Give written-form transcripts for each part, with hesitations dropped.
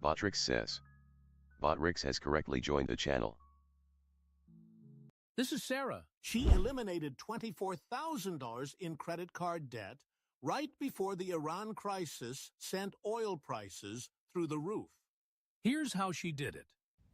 Botrix says. Botrix has correctly joined the channel. This is Sarah. She eliminated $24,000 in credit card debt right before the Iran crisis sent oil prices through the roof. Here's how she did it.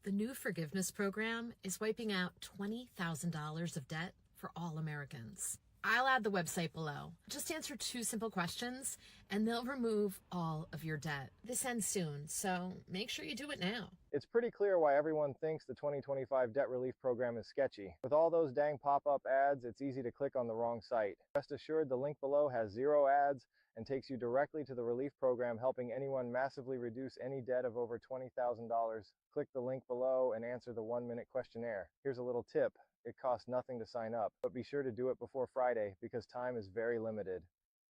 The new forgiveness program is wiping out $20,000 of debt for all Americans. I'll add the website below. Just answer 2 simple questions and they'll remove all of your debt. This ends soon, so make sure you do it now. It's pretty clear why everyone thinks the 2025 debt relief program is sketchy. With all those dang pop-up ads, it's easy to click on the wrong site. Rest assured, the link below has 0 ads and takes you directly to the relief program, helping anyone massively reduce any debt of over $20,000. Click the link below and answer the 1-minute questionnaire. Here's a little tip. It costs nothing to sign up, but be sure to do it before Friday because time is very limited.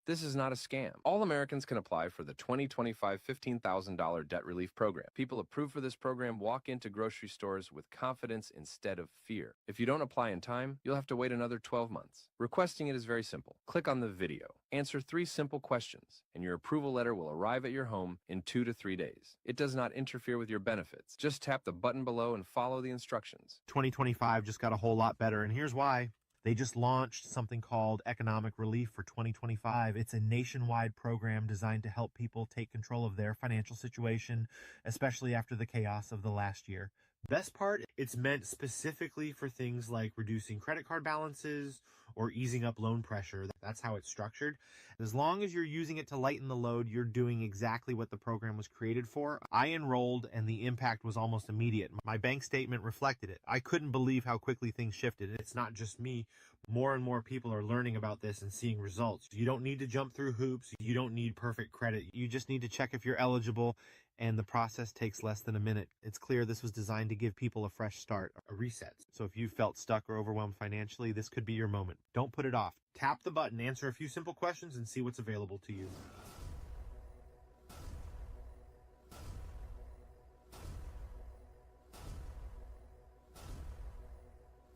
This is not a scam. All Americans can apply for the 2025 $15,000 debt relief program. People approved for this program walk into grocery stores with confidence instead of fear. If you don't apply in time, you'll have to wait another 12 months. Requesting it is very simple. Click on the video, answer 3 simple questions, and your approval letter will arrive at your home in 2 to 3 days. It does not interfere with your benefits. Just tap the button below and follow the instructions. 2025 just got a whole lot better, and here's why. They just launched something called Economic Relief for 2025. It's a nationwide program designed to help people take control of their financial situation, especially after the chaos of the last year. Best part, it's meant specifically for things like reducing credit card balances or easing up loan pressure. That's how it's structured. As long as you're using it to lighten the load, you're doing exactly what the program was created for. I enrolled and the impact was almost immediate. My bank statement reflected it. I couldn't believe how quickly things shifted. It's not just me. More and more people are learning about this and seeing results. You don't need to jump through hoops. You don't need perfect credit. You just need to check if you're eligible, and the process takes less than a minute. It's clear this was designed to give people a fresh start, a reset. So if you felt stuck or overwhelmed financially, this could be your moment. Don't put it off. Tap the button, answer a few simple questions, and see what's available to you.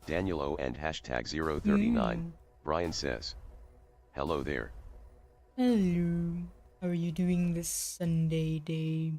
Daniel O and hashtag 039. Brian says. Hello there. Hello. How are you doing this Sunday day?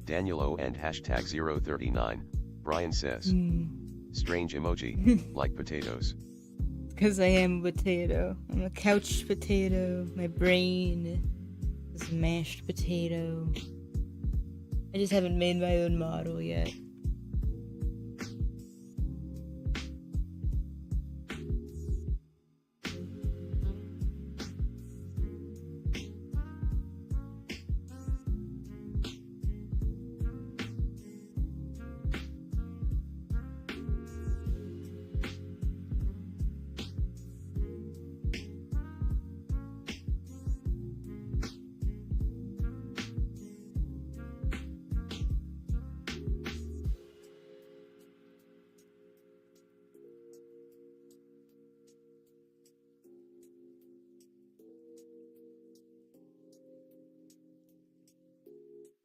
Daniel O and hashtag 039. Brian says. Strange emoji, like potatoes. Because I am a potato. I'm a couch potato. My brain is a mashed potato. I just haven't made my own model yet.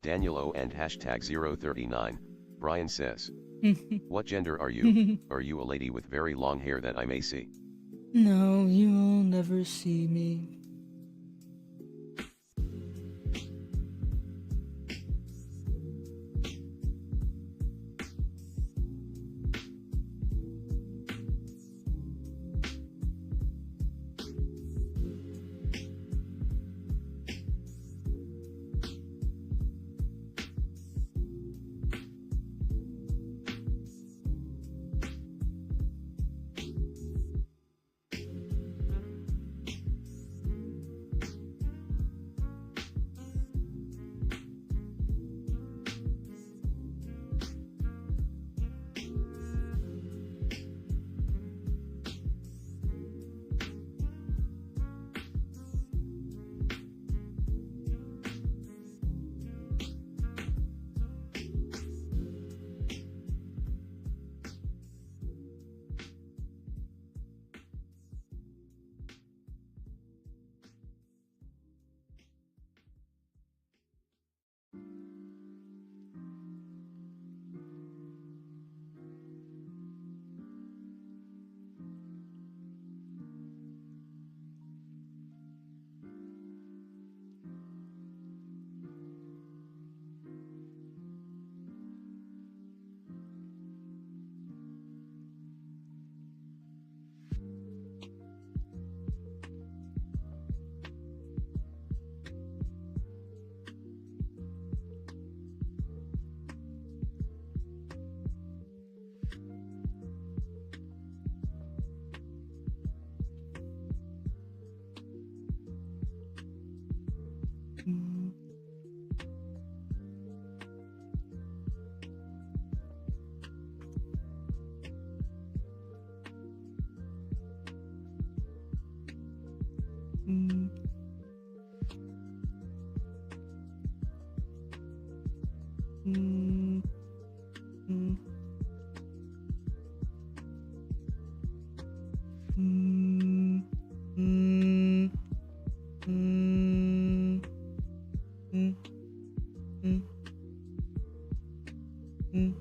Daniel O and hashtag 039. Brian says. What gender are you? Are you a lady with very long hair that I may see? No, you will never see me. Mm. Mm. Mm. Mm. Mm. Mm. Mm. Mm. Mm.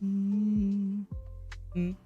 Mm. Mm.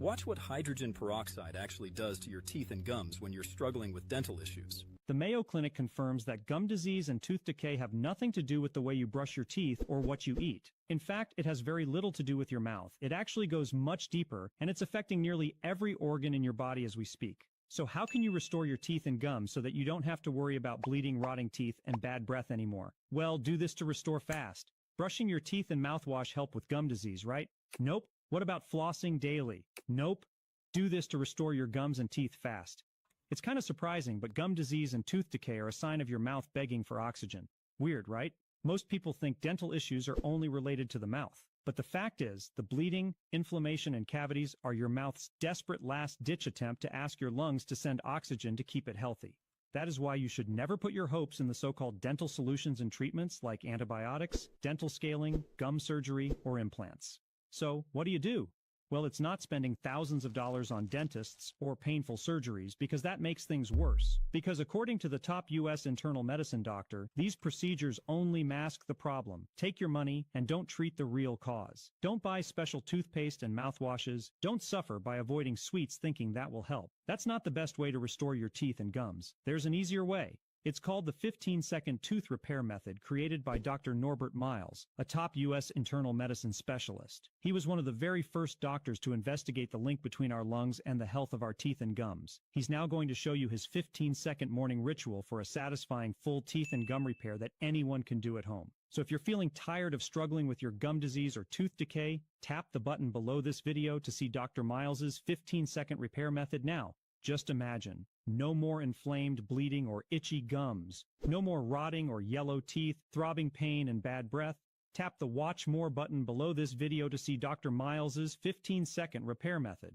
Watch what hydrogen peroxide actually does to your teeth and gums when you're struggling with dental issues. The Mayo Clinic confirms that gum disease and tooth decay have nothing to do with the way you brush your teeth or what you eat. In fact, it has very little to do with your mouth. It actually goes much deeper, and it's affecting nearly every organ in your body as we speak. So how can you restore your teeth and gums so that you don't have to worry about bleeding, rotting teeth, and bad breath anymore? Well, do this to restore fast. Brushing your teeth and mouthwash help with gum disease, right? Nope. What about flossing daily? Nope. Do this to restore your gums and teeth fast. It's kind of surprising, but gum disease and tooth decay are a sign of your mouth begging for oxygen. Weird, right? Most people think dental issues are only related to the mouth. But the fact is, the bleeding, inflammation, and cavities are your mouth's desperate last-ditch attempt to ask your lungs to send oxygen to keep it healthy. That is why you should never put your hopes in the so-called dental solutions and treatments like antibiotics, dental scaling, gum surgery, or implants. So, what do? Well, it's not spending thousands of dollars on dentists or painful surgeries, because that makes things worse. Because according to the top U.S. internal medicine doctor, these procedures only mask the problem. Take your money and don't treat the real cause. Don't buy special toothpaste and mouthwashes. Don't suffer by avoiding sweets thinking that will help. That's not the best way to restore your teeth and gums. There's an easier way. It's called the 15-second tooth repair method, created by Dr. Norbert Miles, a top U.S. internal medicine specialist. He was one of the very first doctors to investigate the link between our lungs and the health of our teeth and gums. He's now going to show you his 15-second morning ritual for a satisfying full teeth and gum repair that anyone can do at home. So if you're feeling tired of struggling with your gum disease or tooth decay, tap the button below this video to see Dr. Miles's 15-second repair method now. Just imagine. No more inflamed, bleeding, or itchy gums. No more rotting or yellow teeth, throbbing pain, and bad breath. Tap the Watch More button below this video to see Dr. Miles's 15-second repair method.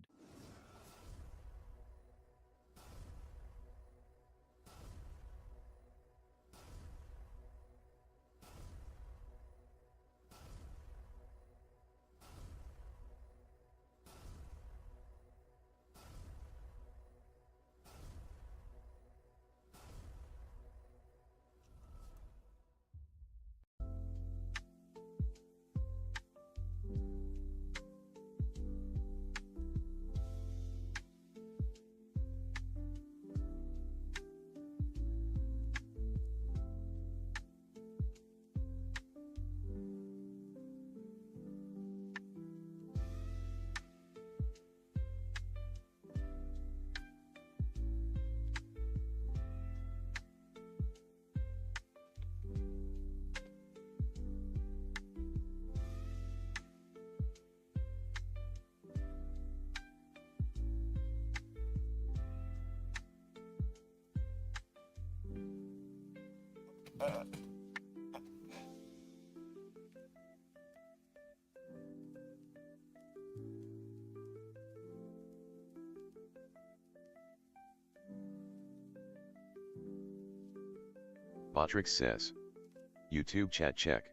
Botrix says. YouTube chat check.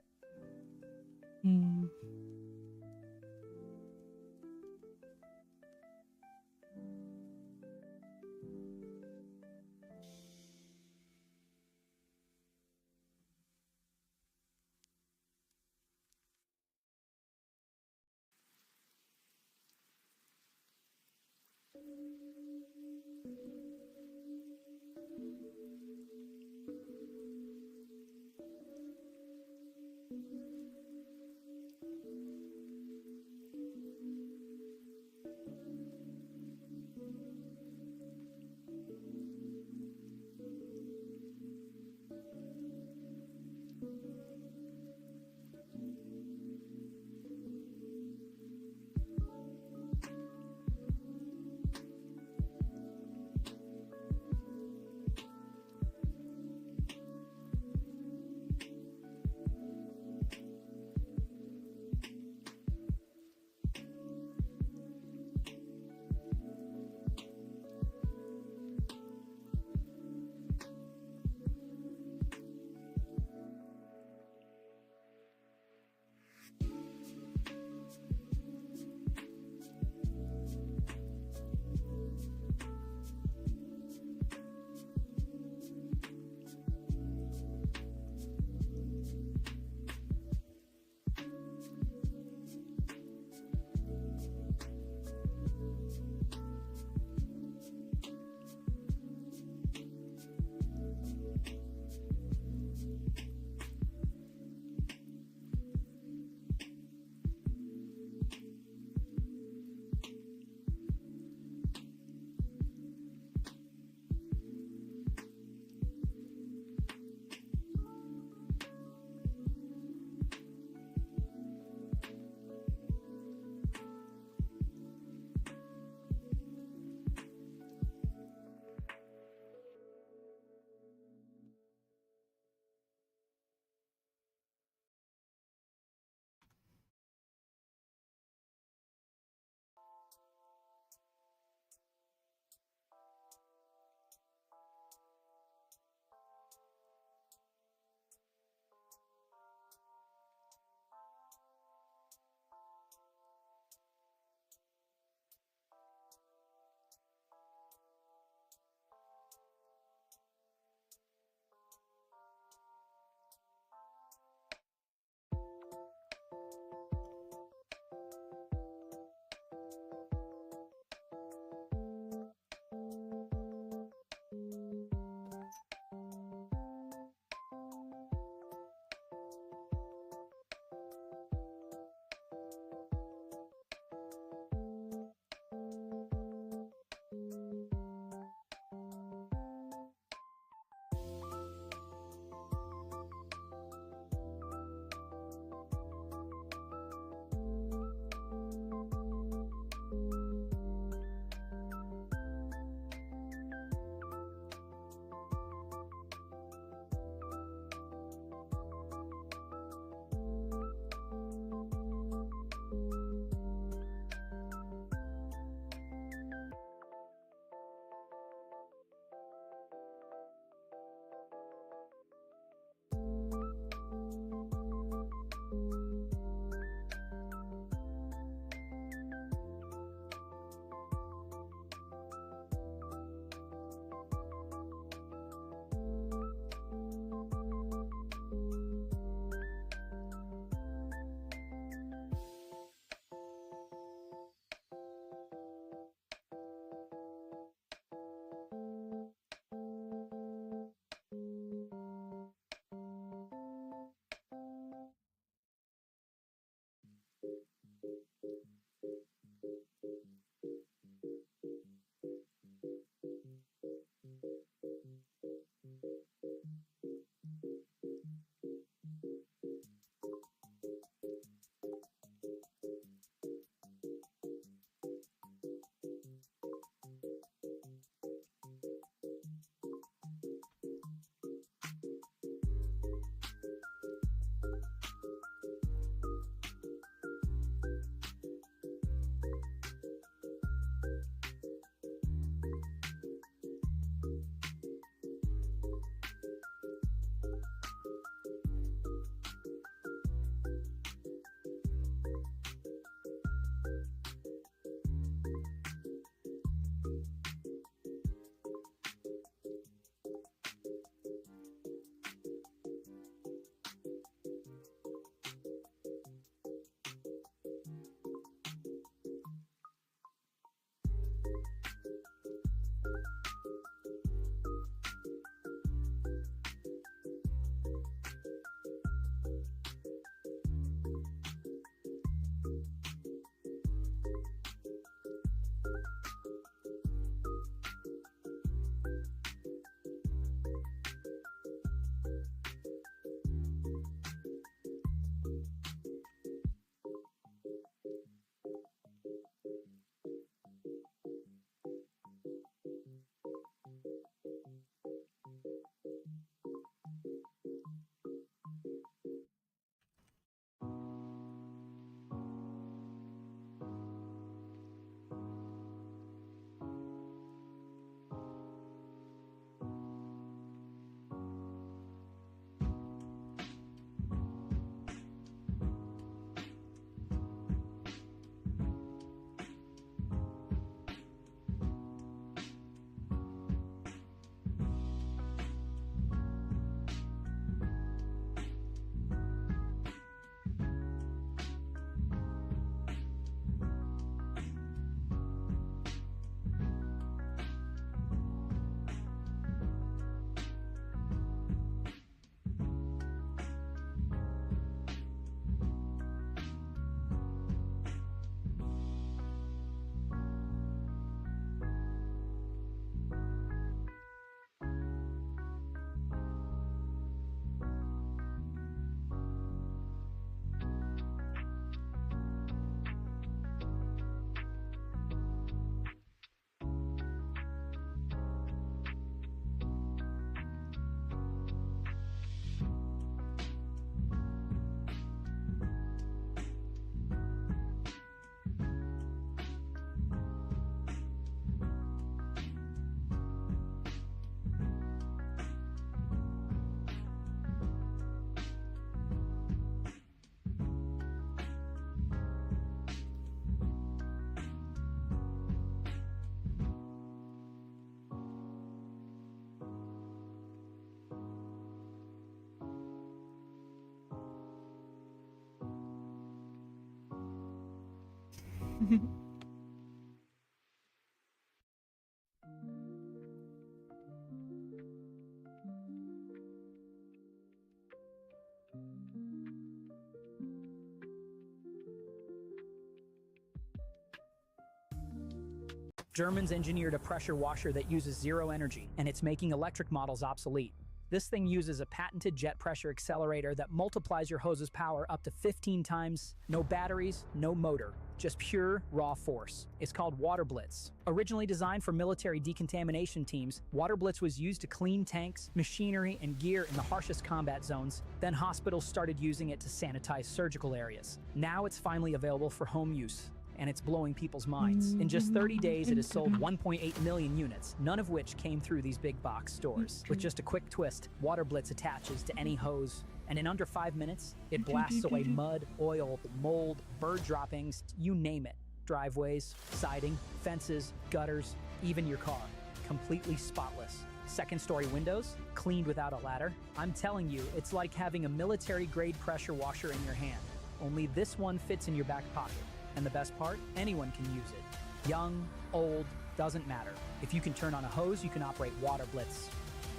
Germans engineered a pressure washer that uses zero energy, and it's making electric models obsolete. This thing uses a patented jet pressure accelerator that multiplies your hose's power up to 15 times. No batteries, no motor, just pure, raw force. It's called Water Blitz. Originally designed for military decontamination teams, Water Blitz was used to clean tanks, machinery, and gear in the harshest combat zones. Then hospitals started using it to sanitize surgical areas. Now it's finally available for home use, and it's blowing people's minds. In just 30 days, it has sold 1.8 million units, none of which came through these big box stores. With just a quick twist, Water Blitz attaches to any hose, and in under 5 minutes, it blasts away mud, oil, mold, bird droppings, you name it. Driveways, siding, fences, gutters, even your car. Completely spotless. Second-story windows, cleaned without a ladder. I'm telling you, it's like having a military-grade pressure washer in your hand. Only this one fits in your back pocket. And the best part, anyone can use it. Young, old, doesn't matter. If you can turn on a hose, you can operate Water Blitz.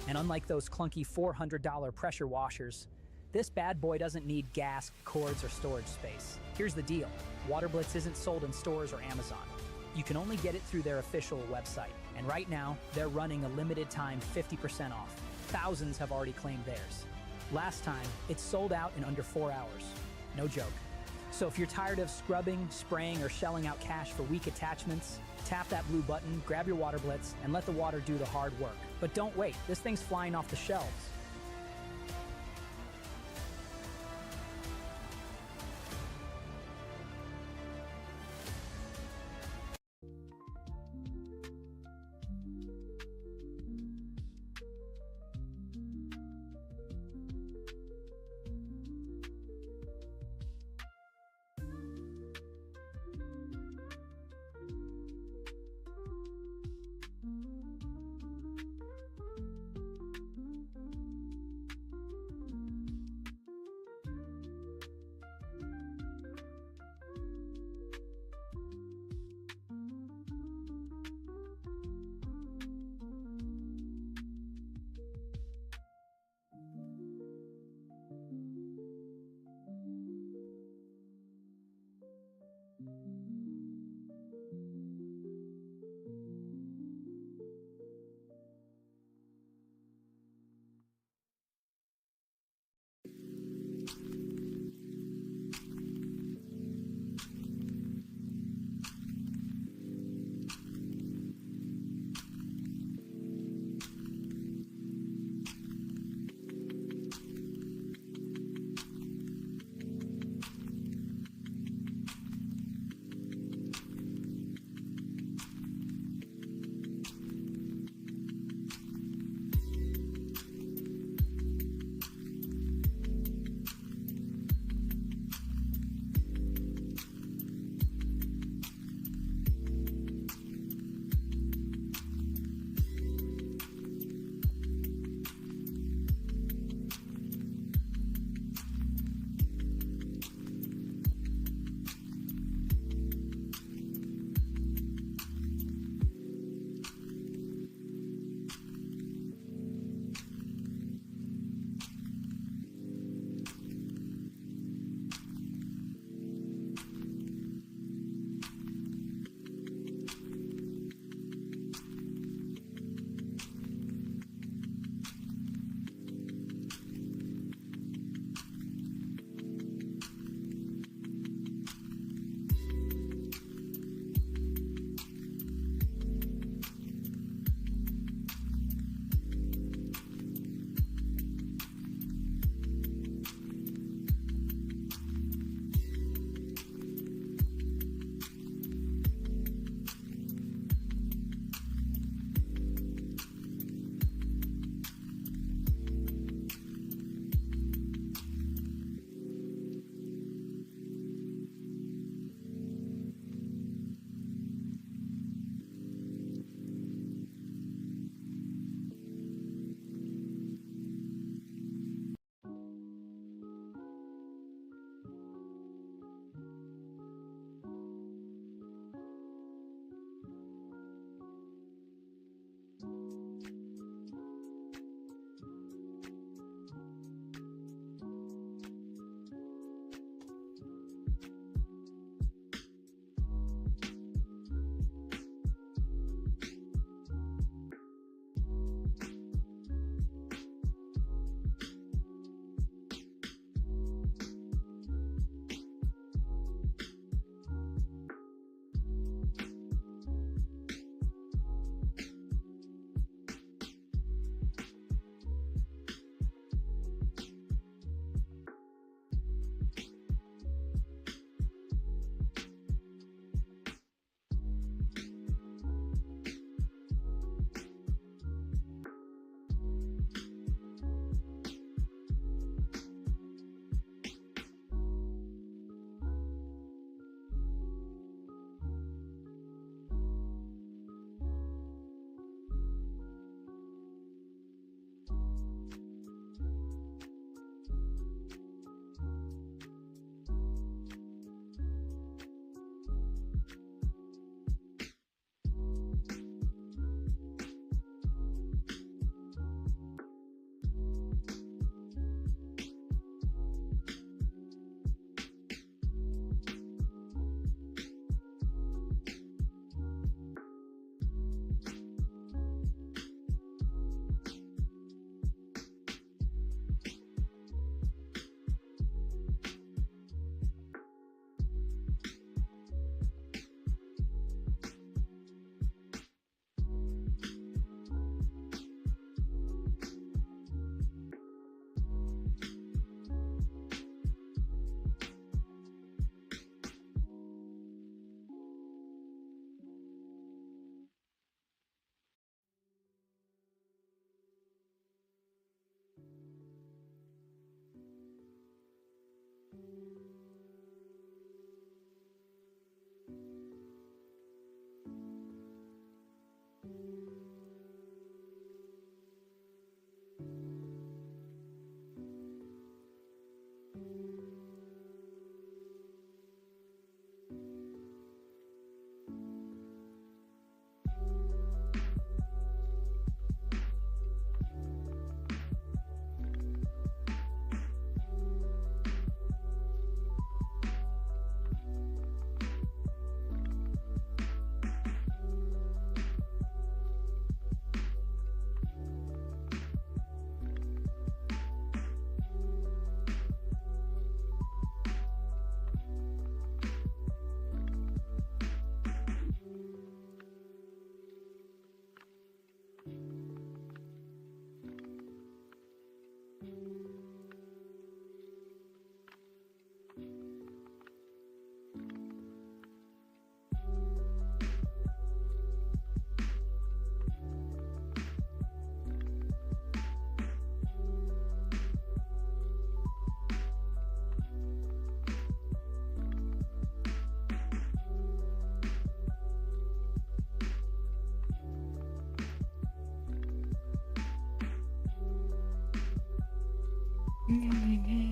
And unlike those clunky $400 pressure washers, this bad boy doesn't need gas, cords, or storage space. Here's the deal. Water Blitz isn't sold in stores or Amazon. You can only get it through their official website. And right now, they're running a limited time 50% off. Thousands have already claimed theirs. Last time, it sold out in under 4 hours. No joke. So if you're tired of scrubbing, spraying, or shelling out cash for weak attachments, tap that blue button, grab your Water Blitz, and let the water do the hard work. But don't wait, this thing's flying off the shelves. Oh my god.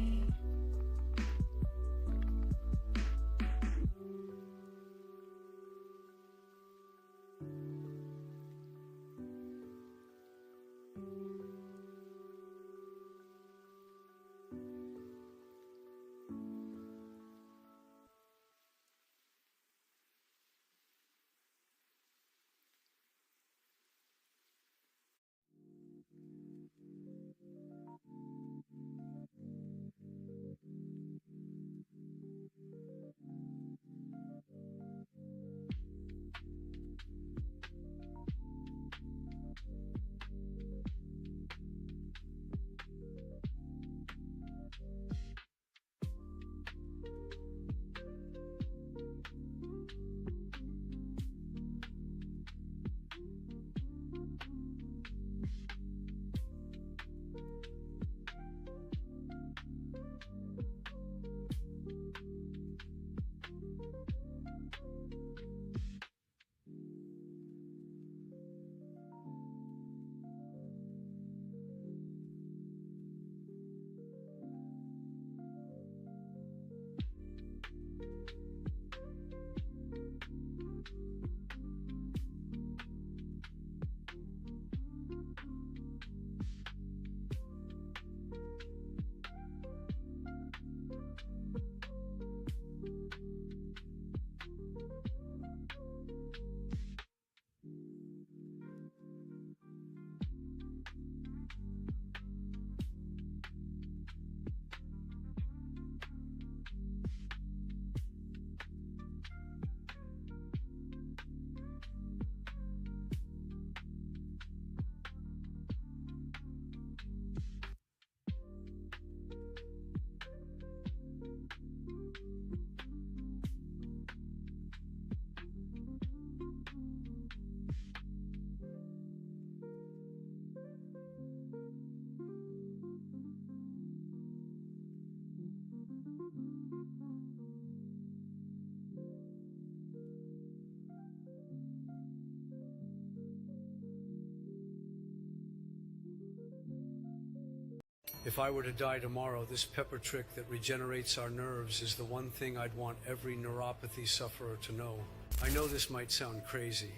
If I were to die tomorrow, this pepper trick that regenerates our nerves is the one thing I'd want every neuropathy sufferer to know. I know this might sound crazy,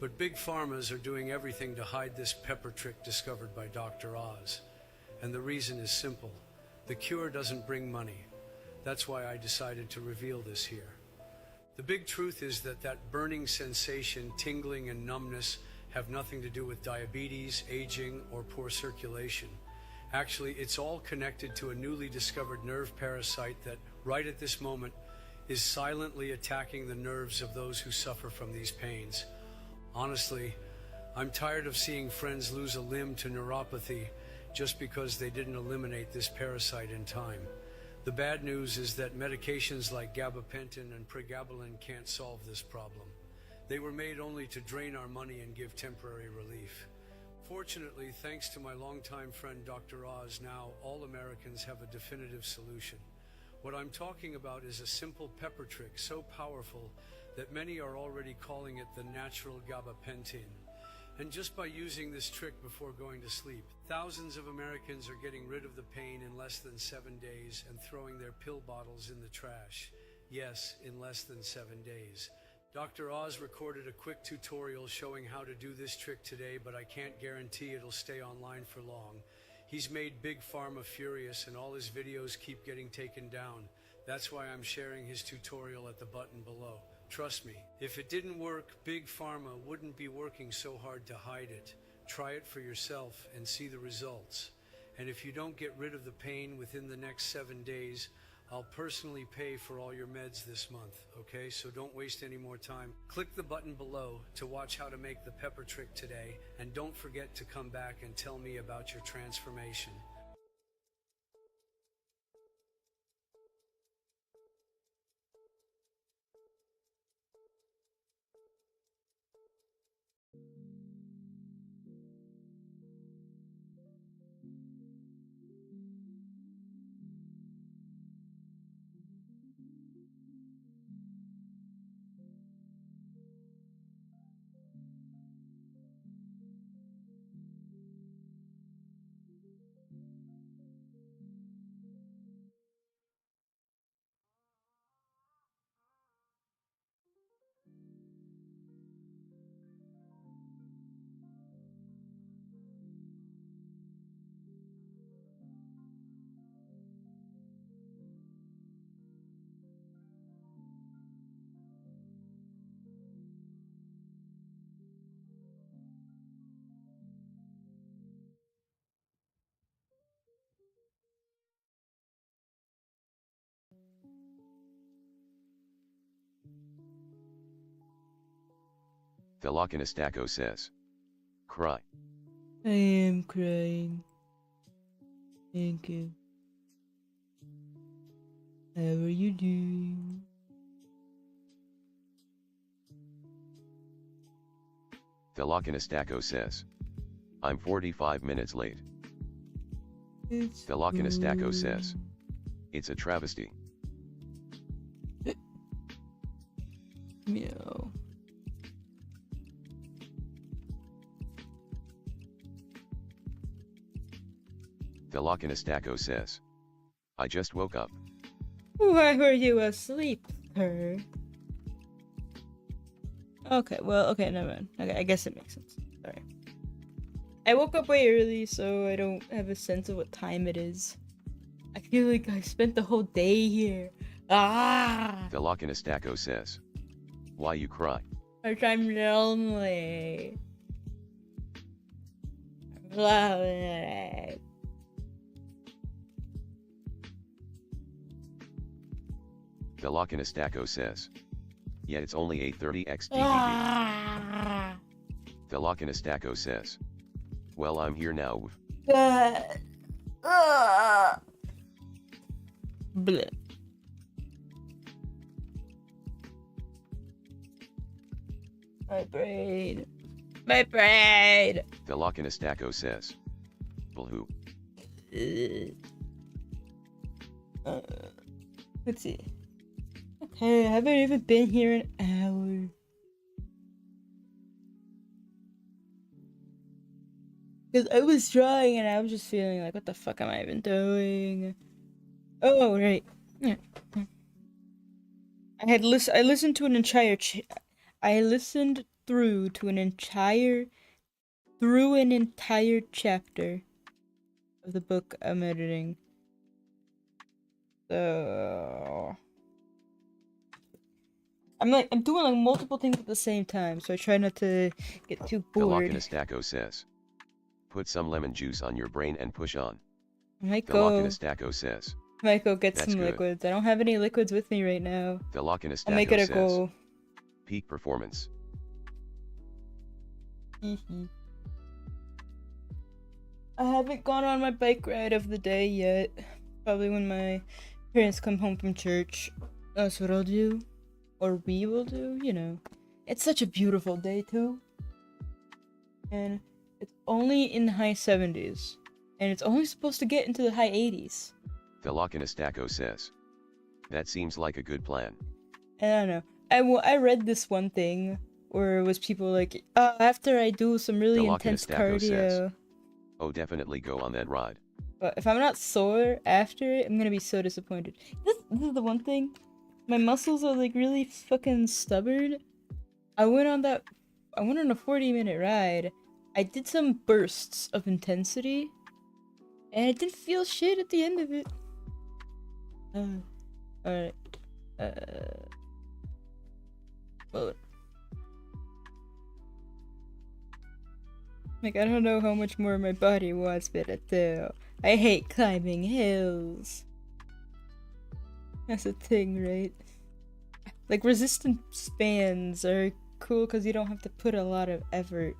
but big pharmas are doing everything to hide this pepper trick discovered by Dr. Oz. And the reason is simple. The cure doesn't bring money. That's why I decided to reveal this here. The big truth is that burning sensation, tingling, and numbness have nothing to do with diabetes, aging, or poor circulation. Actually, it's all connected to a newly discovered nerve parasite that, right at this moment, is silently attacking the nerves of those who suffer from these pains. Honestly, I'm tired of seeing friends lose a limb to neuropathy just because they didn't eliminate this parasite in time. The bad news is that medications like gabapentin and pregabalin can't solve this problem. They were made only to drain our money and give temporary relief. Fortunately, thanks to my longtime friend Dr. Oz, now all Americans have a definitive solution. What I'm talking about is a simple pepper trick so powerful that many are already calling it the natural gabapentin. And just by using this trick before going to sleep, thousands of Americans are getting rid of the pain in less than 7 days and throwing their pill bottles in the trash. Yes, in less than 7 days. Dr. Oz recorded a quick tutorial showing how to do this trick today, but I can't guarantee it'll stay online for long. He's made Big Pharma furious and all his videos keep getting taken down. That's why I'm sharing his tutorial at the button below. Trust me, if it didn't work, Big Pharma wouldn't be working so hard to hide it. Try it for yourself and see the results. And if you don't get rid of the pain within the next 7 days, I'll personally pay for all your meds this month, okay? So don't waste any more time. Click the button below to watch how to make the pepper trick today, and don't forget to come back and tell me about your transformation. Velocinastaco says. Cry. I am crying. Thank you. How are you doing? Velocinastaco says. I'm 45 minutes late. It's Velocinastaco says. It's a travesty. Meow. Velocinastaco says. I just woke up. Why were you asleep, sir? Okay, well, okay, never mind. Okay, I guess it makes sense. Sorry. I woke up way early, so I don't have a sense of what time it is. I feel like I spent the whole day here. Ah! Velocinastaco says. Why you cry? Because I'm lonely. Lonely. Velocinastaco says. Yeah, it's only 8:30 xDDD. Ah! Velocinastaco says. Well, I'm here now. Bleh. My brain. My brain. Velocinastaco says. Boo. Let's see. Okay, I haven't even been here an hour. Because I was drawing and I was just feeling like, what the fuck am I even doing? Oh, right. Yeah. I listened to an entire I listened through an entire chapter of the book I'm editing. So I'm doing like multiple things at the same time, so I try not to get too bored. Velocinastaco says. Put some lemon juice on your brain and push on. Velocinastaco says. Might go get That's some good. liquids. I don't have any liquids with me right now. Velocinastaco I'll make it a says. goal. Peak performance. I haven't gone on my bike ride of the day yet. Probably when my parents come home from church. That's what I'll do. Or we will do, you know. It's such a beautiful day too. And it's only in the high 70s. And it's only supposed to get into the high 80s. Velocinastaco says. That seems like a good plan. I don't know. I read this one thing where it was people like, after I do some really intense Velocinastaco says. cardio. Oh, definitely go on that ride. But if I'm not sore after it, I'm gonna be so disappointed. This is the one thing. My muscles are like really fucking stubborn. I went on a 40-minute ride. I did some bursts of intensity. And I didn't feel shit at the end of it. Alright. Well, like, I don't know how much more my body wants me to do. I hate climbing hills. That's a thing, right? Like, resistance bands are cool because you don't have to put a lot of effort.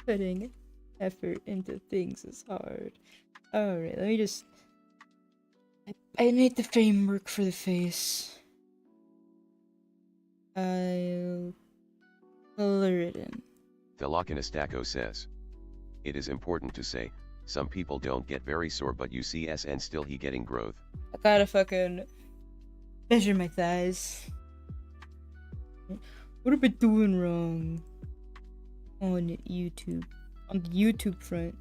Putting effort into things is hard. Alright, let me just... I made the framework for the face. I'll color it in. Velocinastaco says. It is important to say, some people don't get very sore but you see and still he getting growth. I gotta fucking measure my thighs. What have I been doing wrong on YouTube? On the YouTube front.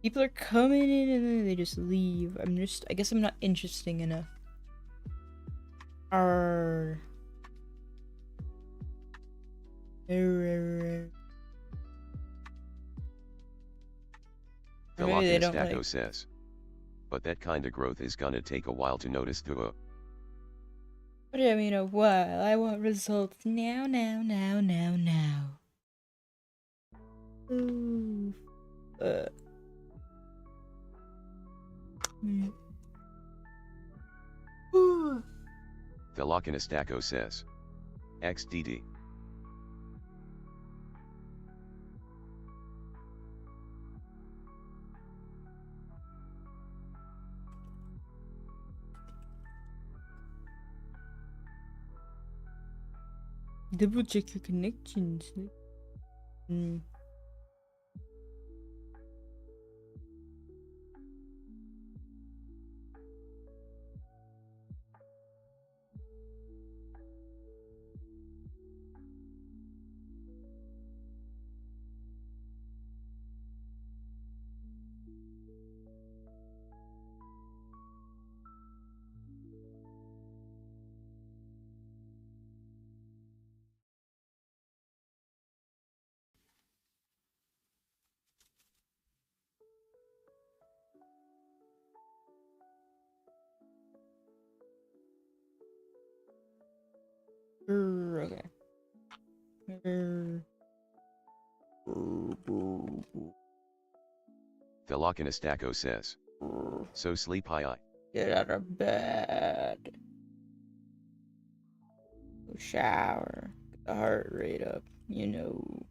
People are coming in and then they just leave. I guess I'm not interesting enough. Velocinastaco says. But that kind of growth is gonna take a while to notice too. What do I mean a while? I want results now. Ooh. Velocinastaco says. XDD. Double check your connections. Okay. Philokinistako says. So sleep high. Get out of bed. Go shower. Get the heart rate up, you know.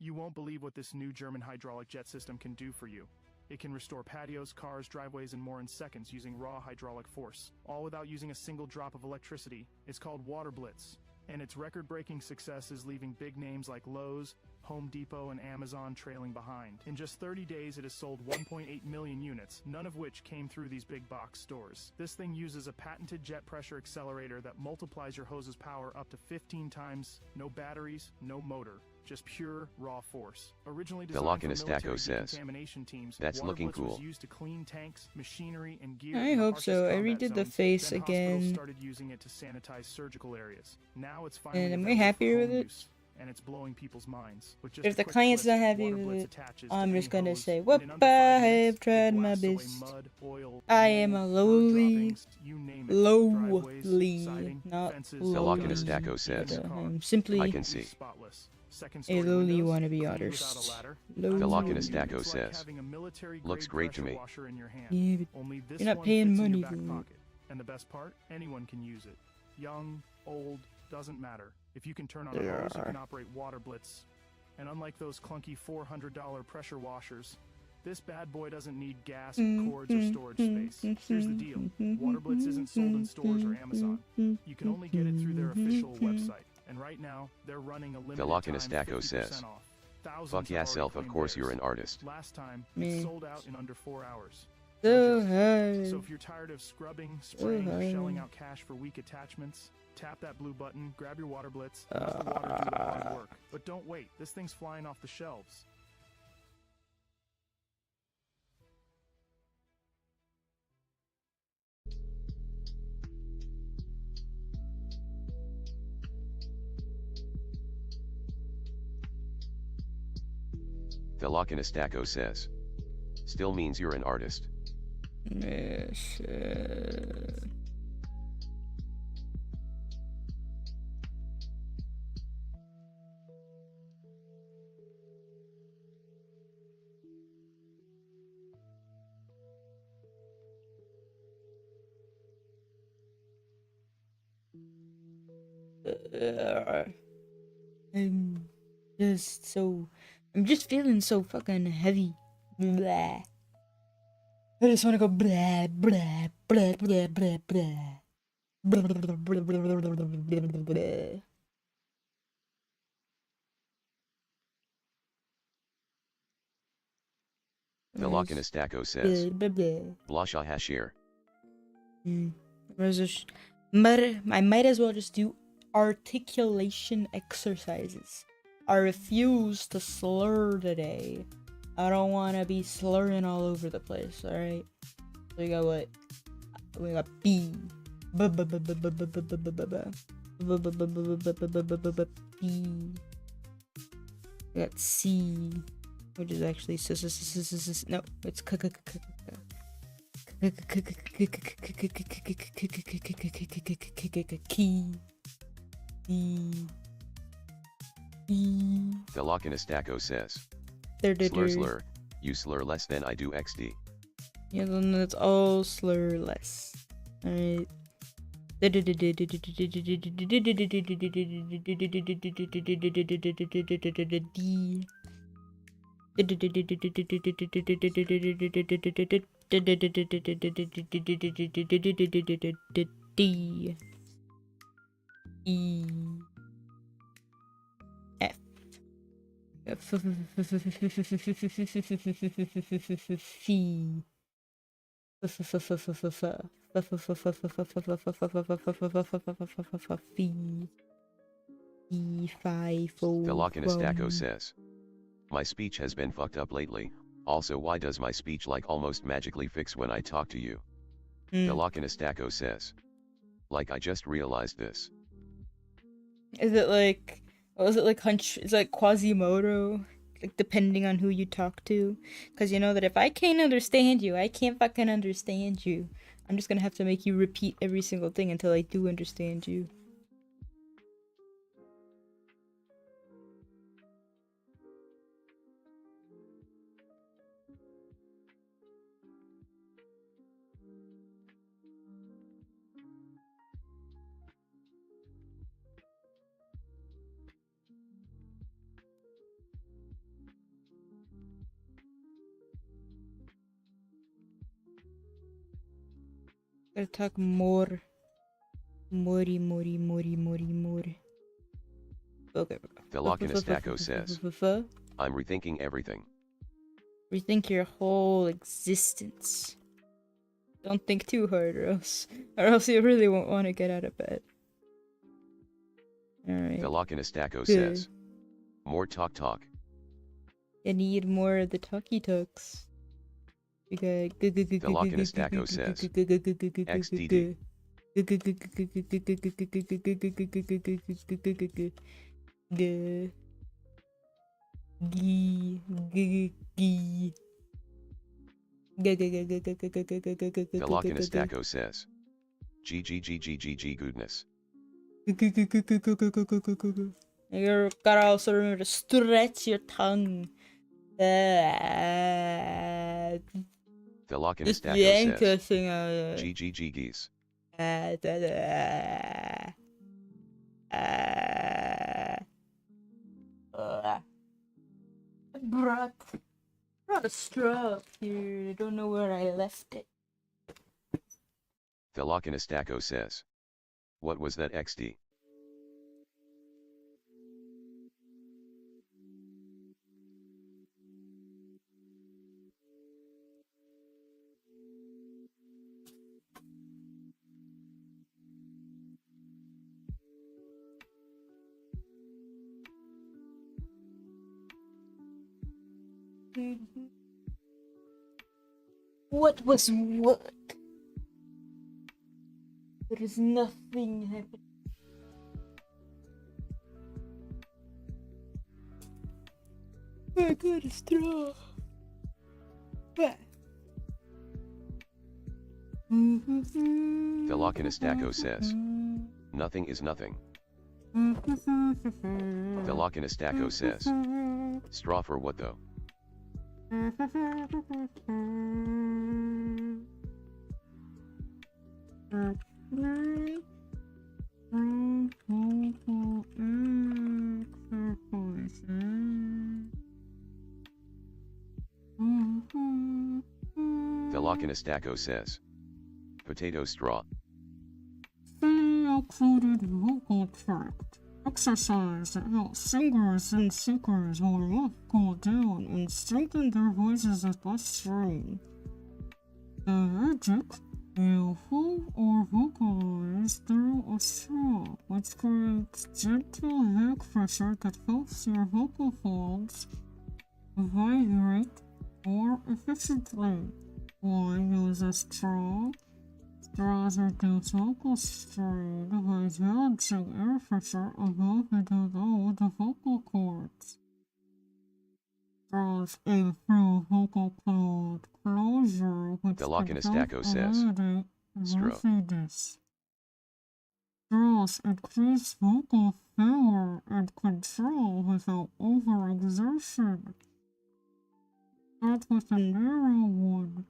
You won't believe what this new German hydraulic jet system can do for you. It can restore patios, cars, driveways, and more in seconds using raw hydraulic force, all without using a single drop of electricity. It's called Water Blitz, and its record-breaking success is leaving big names like Lowe's, Home Depot, and Amazon trailing behind. In just 30 days, it has sold 1.8 million units, none of which came through these big box stores. This thing uses a patented jet pressure accelerator that multiplies your hose's power up to 15 times. No batteries, no motor. Just pure, raw force. Originally designed for military decontamination teams, that's looking cool. Was used to clean tanks, machinery, and gear. I hope so. I redid the face then again. Hospitals started using it to sanitize surgical areas. Now it's finally And am I available happier for with home it? use, and it's blowing people's minds. With just If a the quick client's flip, not happy Water with Blitz it, attaches I'm to just any gonna hose, say, and whoop, in I under 5 have minutes, tried it my blasts away best. mud, oil, I am a mold, bird lowly, droppings, you name it. Driveways, lowly, siding, not fences, lowly, gutters, Philokinistako says. but, car. simply I can see. Spotless. Second a story lowly windows, wannabe cleaned artist. without a ladder. Lowly. I'm telling you, Philokinistako it's like says. having a military-grade Looks great to pressure me. washer in your hand. Yeah, but Only this you're not one paying fits in money your back for it. pocket. And the best part? Anyone can use it. Young, old, doesn't matter. If you can turn on a hose, you can operate Water Blitz. And unlike those clunky $400 pressure washers, this bad boy doesn't need gas, cords, or storage space. Here's the deal. Water Blitz isn't sold in stores or Amazon. You can only get it through their official website. And right now, they're running a limited time Philokinistako 50% says. off. Thousands Fuck have yeah already self, of claimed course theirs. you're an artist. Last time, Me. it sold out in under 4 hours. So No joke. hard. So if you're tired of scrubbing, spraying, or hard. shelling out cash for weak attachments, tap that blue button, grab your Water Blitz, and let the water do the hard work. But don't wait, this thing's flying off the shelves. Philokinistako says. Still means you're an artist. Yes. I'm I'm just feeling so fucking heavy. Blah. I just want to go blah, blah, blah, blah, blah, blah. Blah, blah, blah, blah, blah, blah, blah, blah, blah. Velocinistaco says. Blasha Hashir. I might as well just do articulation exercises. I refuse to slur today. I don't want to be slurring all over the place, alright? So we got what? We got B. B. We got C, which is actually no, it's key. Velocinistaco says. Slur, you slur less than I do XD. Yeah, then it's all slur less. Alright. D. E. F. C. Velocinistaco says. My speech has been fucked up lately. Also, why does my speech like almost magically fix when I talk to you? Velocinistaco says. Like I just realized this. Is it like, was it like Hunch? Is it like Quasimodo? Like depending on who you talk to, because you know that if I can't understand you, I can't fucking understand you. I'm just gonna have to make you repeat every single thing until I do understand you. Gotta talk more. Mori. Okay. Velocinistaco says. I'm rethinking everything. Rethink your whole existence. Don't think too hard, or else you really won't want to get out of bed. Alright. Velocinistaco says. More talk. I need more of the talky talks. We got Velocinistaco says. XDD. Velocinistaco says. GG goodness. You gotta also remember to stretch your tongue. Velocinistaco says. GG geese. Brought a straw up here. I don't know where I left it. Velocinistaco says. What was that XD? What was what? There is nothing happening. I got a straw. Bah. The Lochinistacco says, nothing is nothing. The Lochinistacco says, straw for what though? The Lochinistacco says, potato straw. Included vocal tract. Exercise that helps singers and seekers warm up, cool down, and strengthen their voices with less strain. The magic, willful or vocalized through a straw, which creates gentle neck pressure that helps your vocal folds vibrate more efficiently. Why use a straw? Straws reduce vocal strain by balancing air pressure above and below the vocal cords. Straws improve vocal cord closure, which The can help Lochinistacco says, eliminate straw. muffiness. Straws increase vocal power and control without overexertion. Start with a narrow one.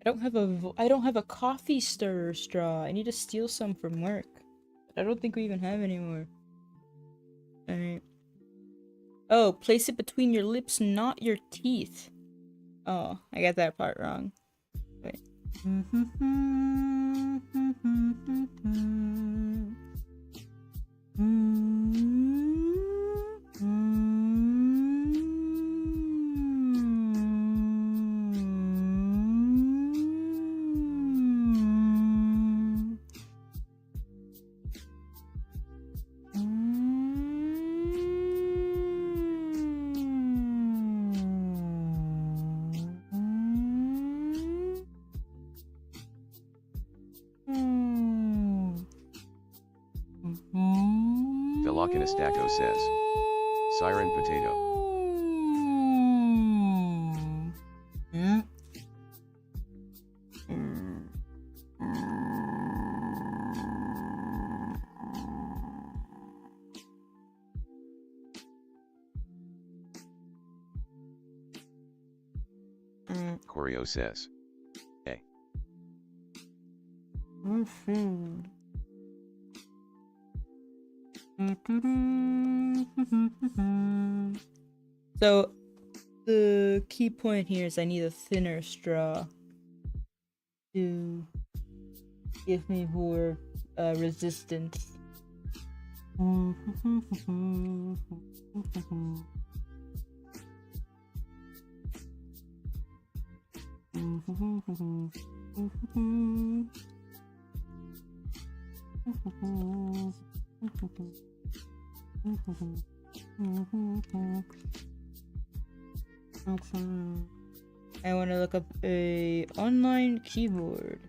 I don't have a coffee stirrer straw. I need to steal some from work. I don't think we even have any more. Alright. Oh, place it between your lips, not your teeth. Oh, I got that part wrong. Wait. The Lochinistacco says, siren potato. Yeah. Querrieoh says, A. So, the key point here is I need a thinner straw to give me more resistance. I want to look up a online keyboard.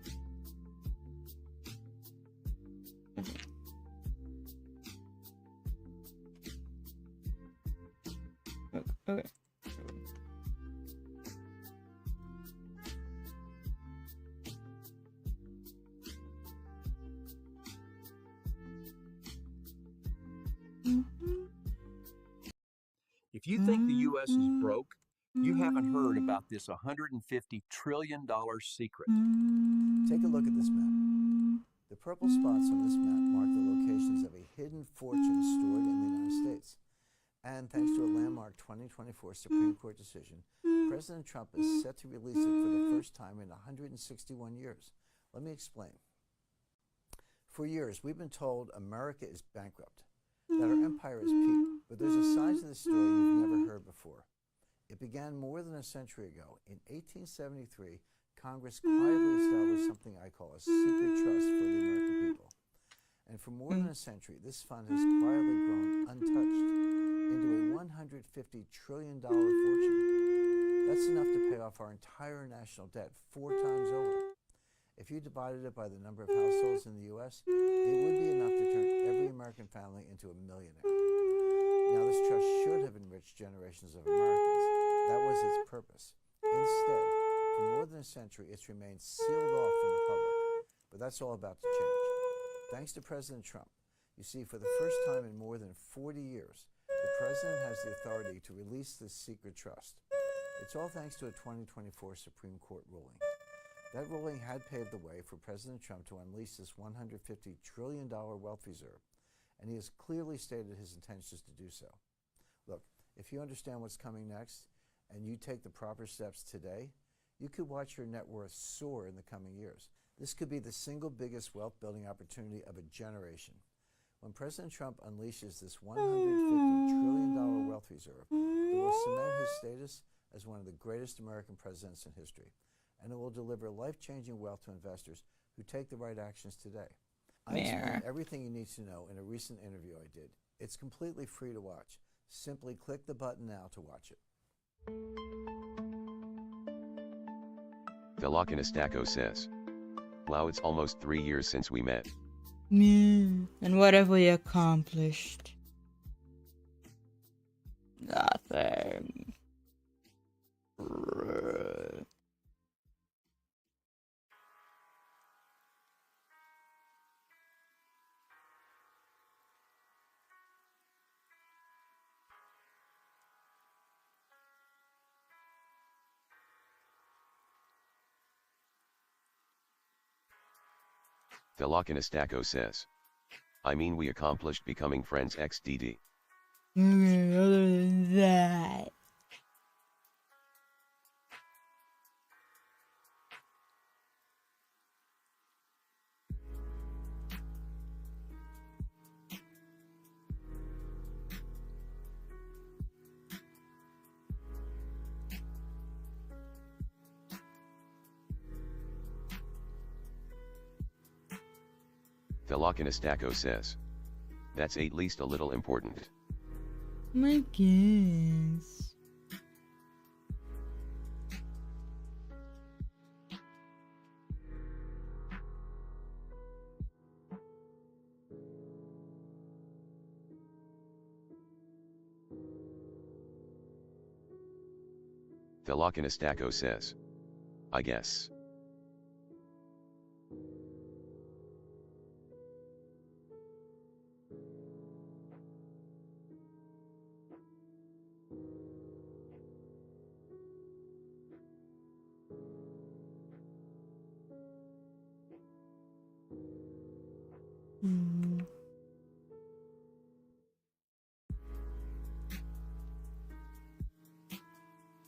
Okay. If you think the U.S. is broke, you haven't heard about this $150 trillion secret. Take a look at this map. The purple spots on this map mark the locations of a hidden fortune stored in the United States. And thanks to a landmark 2024 Supreme Court decision, President Trump is set to release it for the first time in 161 years. Let me explain. For years, we've been told America is bankrupt, that our empire has peaked, but there's a side to the story you've never heard before. It began more than a century ago. In 1873, Congress quietly established something I call a secret trust for the American people. And for more than a century, this fund has quietly grown untouched into a $150 trillion fortune. That's enough to pay off our entire national debt 4 times over. If you divided it by the number of households in the U.S., it would be enough to turn every American family into a millionaire. Now, this trust should have enriched generations of Americans. That was its purpose. Instead, for more than a century, it's remained sealed off from the public. But that's all about to change. Thanks to President Trump, you see, for the first time in more than 40 years, the president has the authority to release this secret trust. It's all thanks to a 2024 Supreme Court ruling. That ruling had paved the way for President Trump to unleash this $150 trillion wealth reserve, and he has clearly stated his intentions to do so. Look, if you understand what's coming next, and you take the proper steps today, you could watch your net worth soar in the coming years. This could be the single biggest wealth building opportunity of a generation. When President Trump unleashes this $150 trillion wealth reserve, it will cement his status as one of the greatest American presidents in history, and it will deliver life-changing wealth to investors who take the right actions today. I explained everything you need to know in a recent interview I did. It's completely free to watch. Simply click the button now to watch it. Velocinastaco says, "Wow, it's almost 3 years since we met. And what have we accomplished? Nothing. Velocinastaco says, "I mean, we accomplished becoming friends XDD. Okay, other than that. Velocinastaco says, "That's at least a little important." My guess. Velocinastaco says, "I guess."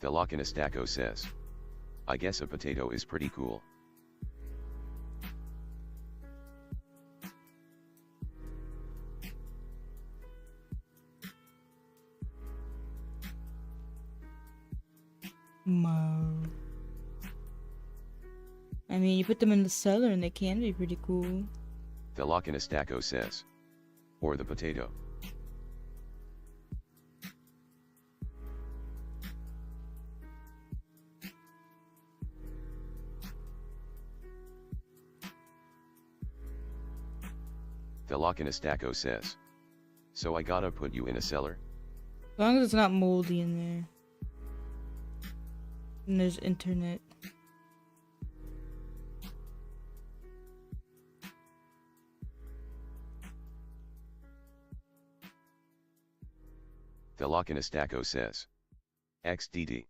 Velocinastaco says, "I guess a potato is pretty cool." Mo. I mean, you put them in the cellar and they can be pretty cool. Velocinastaco says, "Or the potato." Velocinastaco says, "So I gotta put you in a cellar?" As long as it's not moldy in there. And there's internet. Velocinastaco says, "XDD."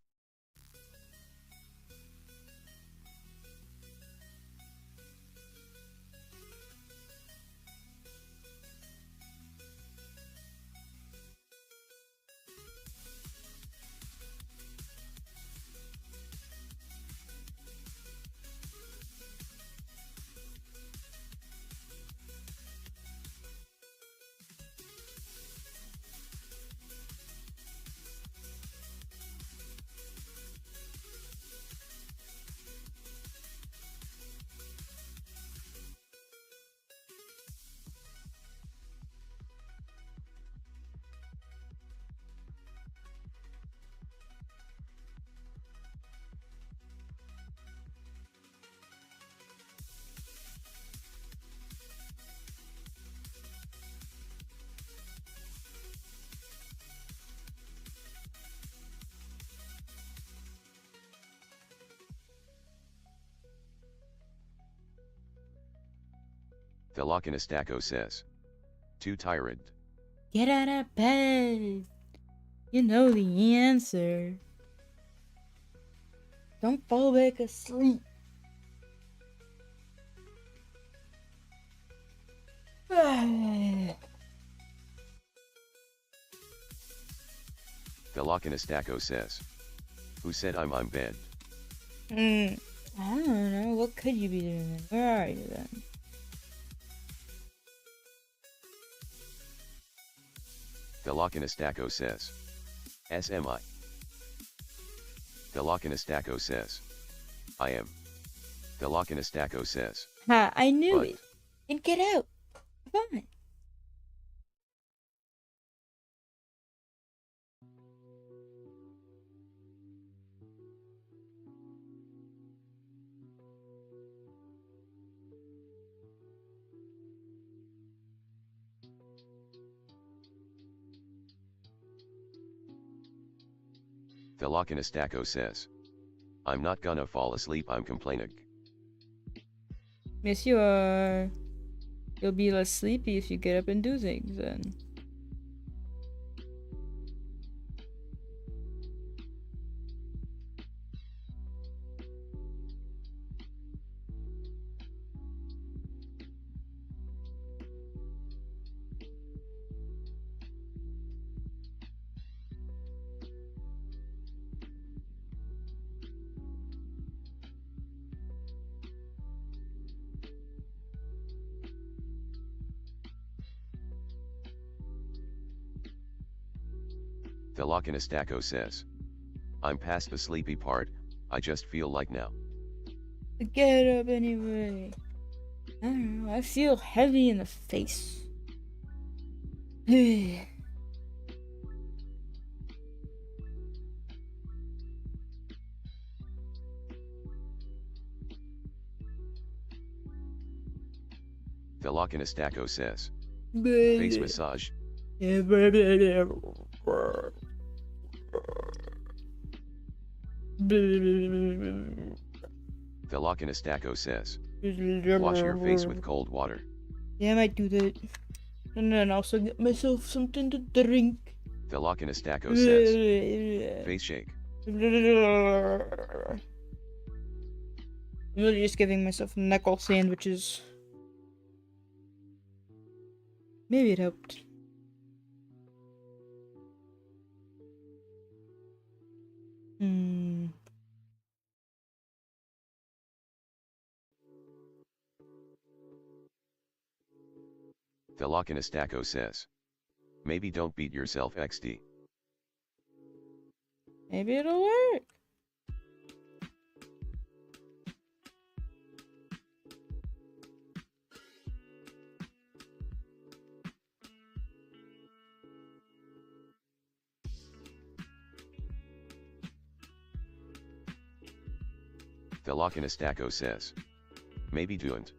The Lokinestaco says. Too tired. Get out of bed. You know the answer. Don't fall back asleep. The Lokinestaco says. Who said I'm bed? I don't know. What could you be doing then? Where are you then? The Lokinestaco says. SMI. The Lokinestaco says. I am. The Lokinestaco says. Ha, I knew But. it. And get out. Come on. The Lokinestaco says. I'm not gonna fall asleep, I'm complaining. Yes, you are. You'll be less sleepy if you get up and do things then. The Lokinestaco says. I'm past the sleepy part, I just feel like now. Get up anyway. I don't know. I feel heavy in the face. The Lokinestaco says. Face massage. The Lokinestaco says. Wash your face with cold water. Yeah, I might do that. And then also get myself something to drink. The Lokinestaco says. Face shake. I'm really just giving myself knuckle sandwiches. Maybe it helped. The Lokinestaco says. Maybe don't beat yourself XD. Maybe it'll work. The Lokinestaco says. Maybe don't.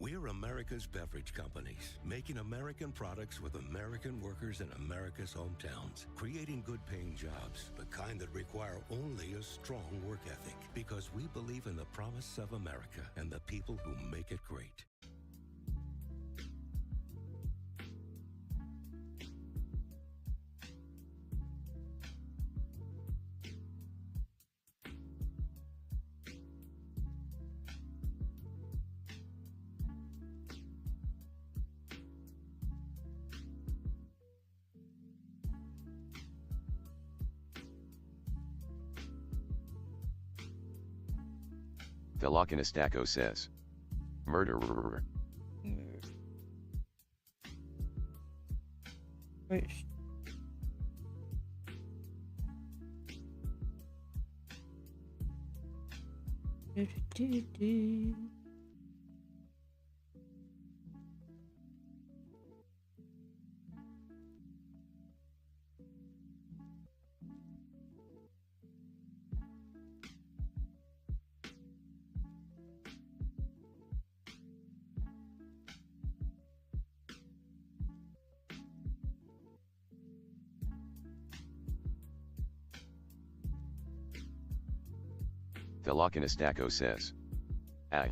We're America's beverage companies, making American products with American workers in America's hometowns, creating good-paying jobs, the kind that require only a strong work ethic, because we believe in the promise of America and the people who make it great. The Locanestaco says. Murderer. Wait. The Locanestaco says. Ah.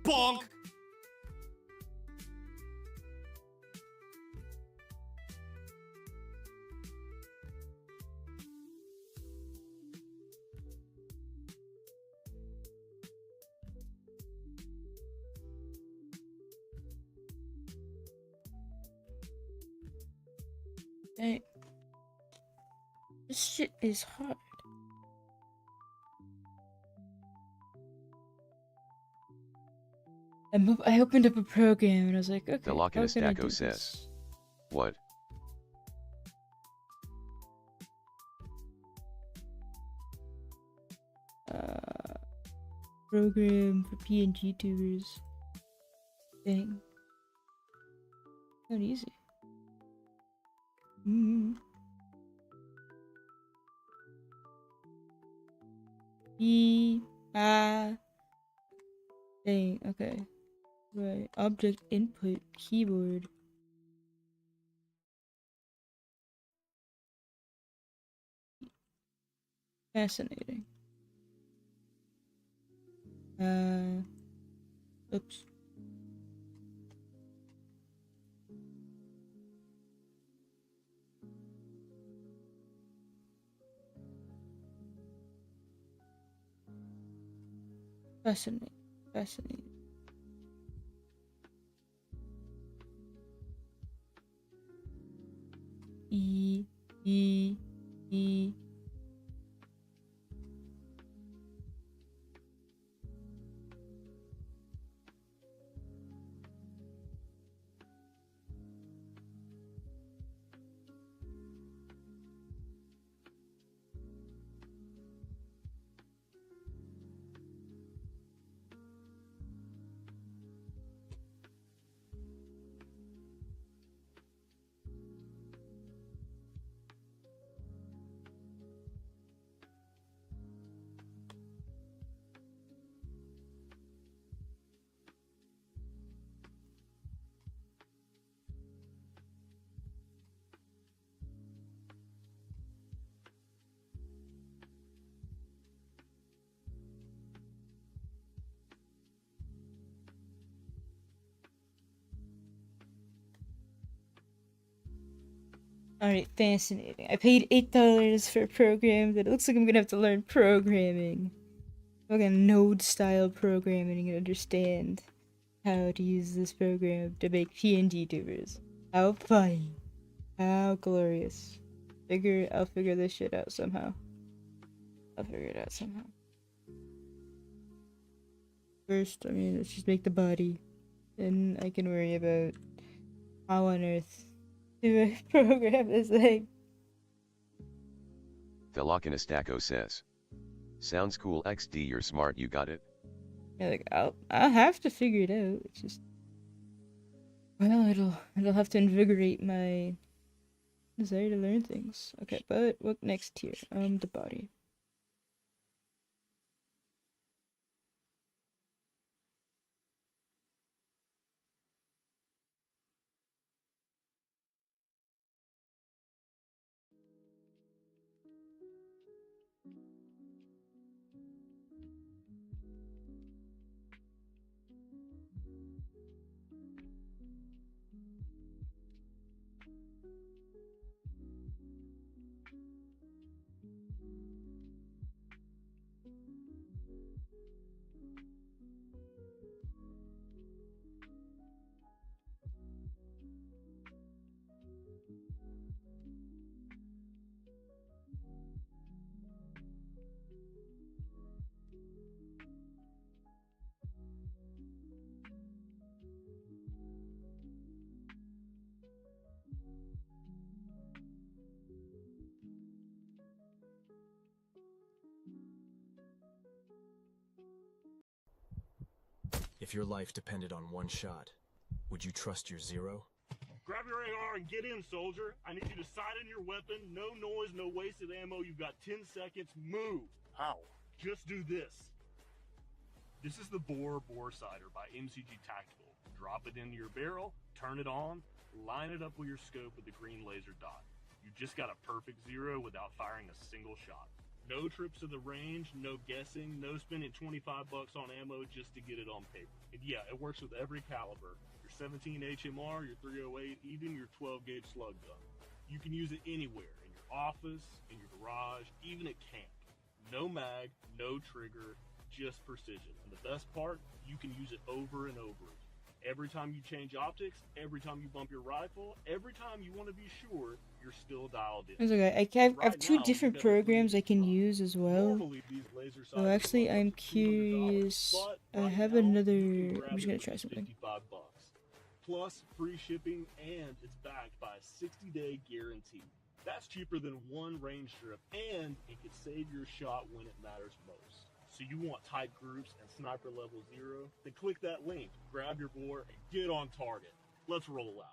Bonk! Dang. This shit is hard. I opened up a program and I was like, okay, The lock in a how can I stacko do says. this? What? Program for pngtubers. Dang. Not easy. Dang, okay. Right. Object input keyboard. Fascinating. Oops. Fascinating. Fascinating. E. Alright, fascinating. I paid $8 for a program that it looks like I'm gonna have to learn programming. Fucking node-style programming and understand how to use this program to make pngtubers. How fun. How glorious. I'll figure this shit out somehow. I'll figure it out somehow. First, I mean, let's just make the body. Then I can worry about how on earth do I program this thing. The lock in a stacko says. Sounds cool XD, you're smart, you got it. Yeah, like I'll have to figure it out. It's just, well, it'll have to invigorate my desire to learn things. Okay, but what next here? The body. If your life depended on one shot, would you trust your zero? Grab your AR and get in, soldier. I need you to sight in your weapon. No noise, no wasted ammo. You've got 10 seconds. Move. How? Just do this. This is the bore sighter by MCG Tactical. Drop it into your barrel, turn it on, line it up with your scope with the green laser dot. You just got a perfect zero without firing a single shot. No trips to the range, no guessing, no spending $25 on ammo just to get it on paper. And yeah, it works with every caliber. Your 17 HMR, your 308, even your 12 gauge slug gun. You can use it anywhere, in your office, in your garage, even at camp. No mag, no trigger, just precision. And the best part, you can use it over and over again. Every time you change optics, every time you bump your rifle, every time you want to be sure you're still dialed in. It's okay. I have two different programs I can use as well. So actually, I'm curious. I have another. I'm just gonna try something. $55. Plus free shipping, and it's backed by a 60-day guarantee. That's cheaper than one range strip, and it could save your shot when it matters most. So you want tight groups and sniper level 0? Then click that link, grab your bore, and get on target. Let's roll out.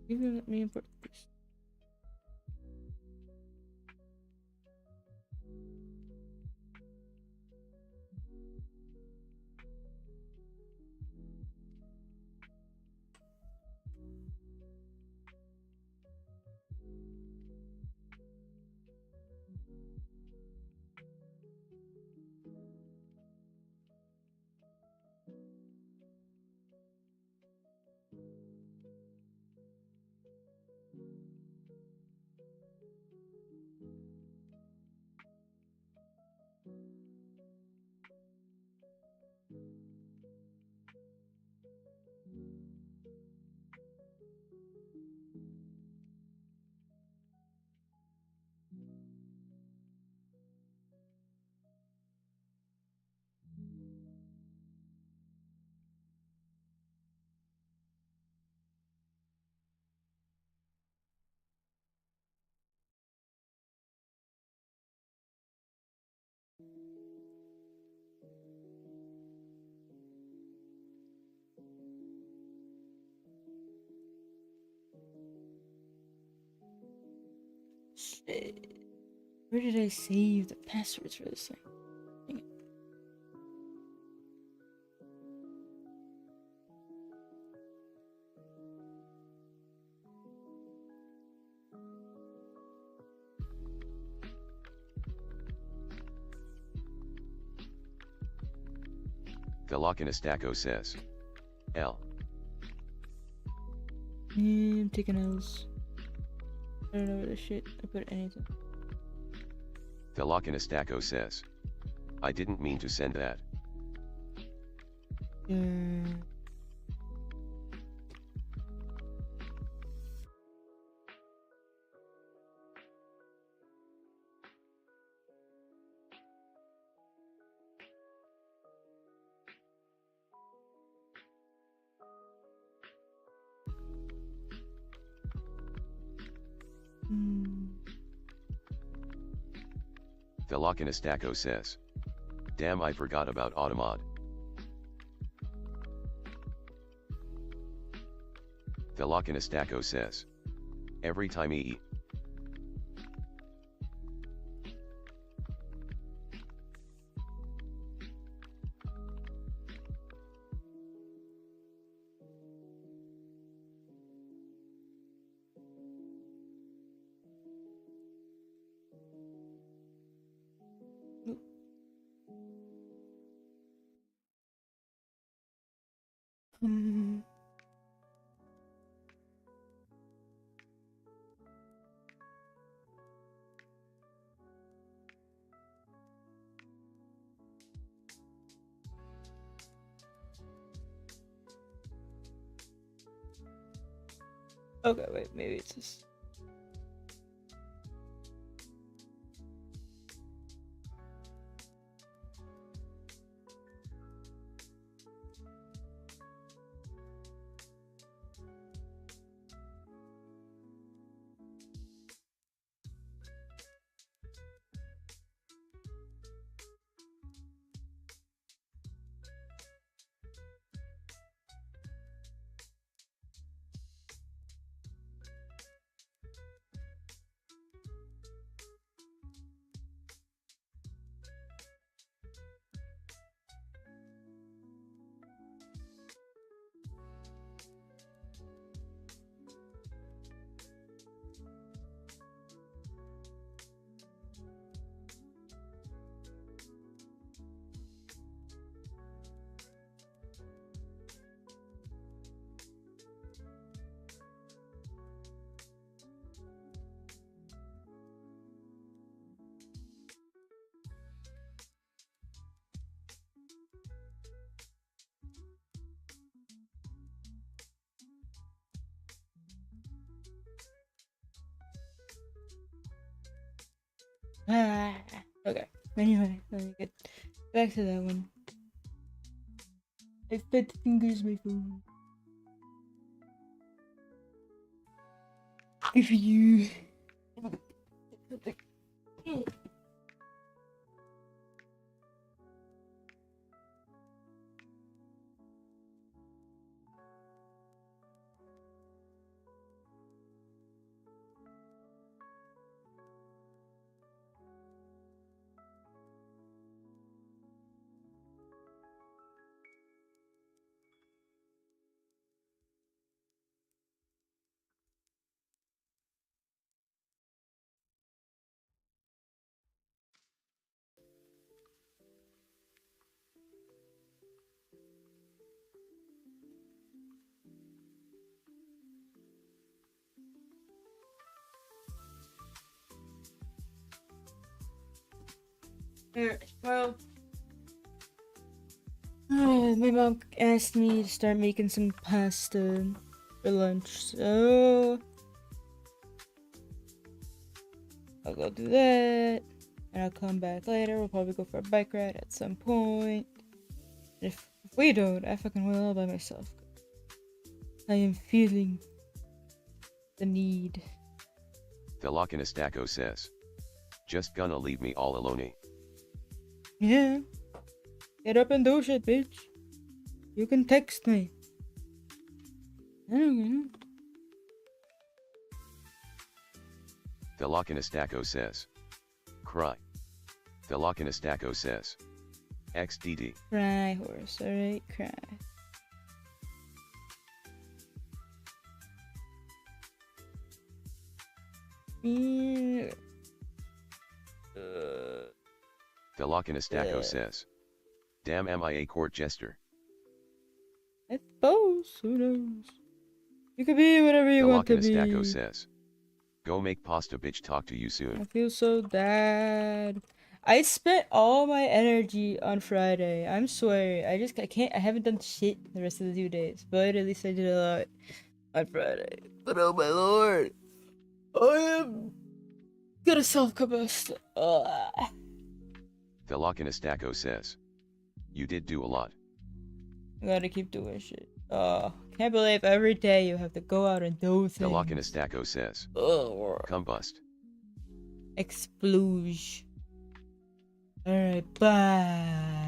Even let me import this. Shit. Where did I save the passwords for this thing? Dang it. The Lokinestaco says. L. Yeah, I'm taking L's. I don't know where the shit I put anything. The Lokinestaco says. I didn't mean to send that. The Lokinestaco says. Damn, I forgot about Automod. The Lokinestaco says. Every time he. Okay, wait, maybe it's this. Okay. Anyway, let me get back to that one. I fat fingers my phone. If you well, my mom asked me to start making some pasta for lunch, so I'll go do that, and I'll come back later. We'll probably go for a bike ride at some point. If we don't, I fucking will all by myself. I am feeling the need. The Lokinistako says. Just gonna leave me all alone. Yeah. Get up and do shit, bitch. You can text me. I don't know. The Lokinistako says. Cry. The Lokinistako says. XDD. Cry, horse. Alright, cry. The Lokinistako says. Damn, am I a court jester? I suppose. Who knows? You could be whatever you want to be. The Lokinistako says. Go make pasta, bitch. Talk to you soon. I feel so bad. I spent all my energy on Friday. I'm sorry. I haven't done shit the rest of the 2 days. But at least I did a lot on Friday. But oh my lord. I am gonna self-combust. The Lokinistako says. You did do a lot. I gotta keep doing shit. Can't believe every day you have to go out and do things. The Lokinistako says. Combust. Explosion. Alright, bye.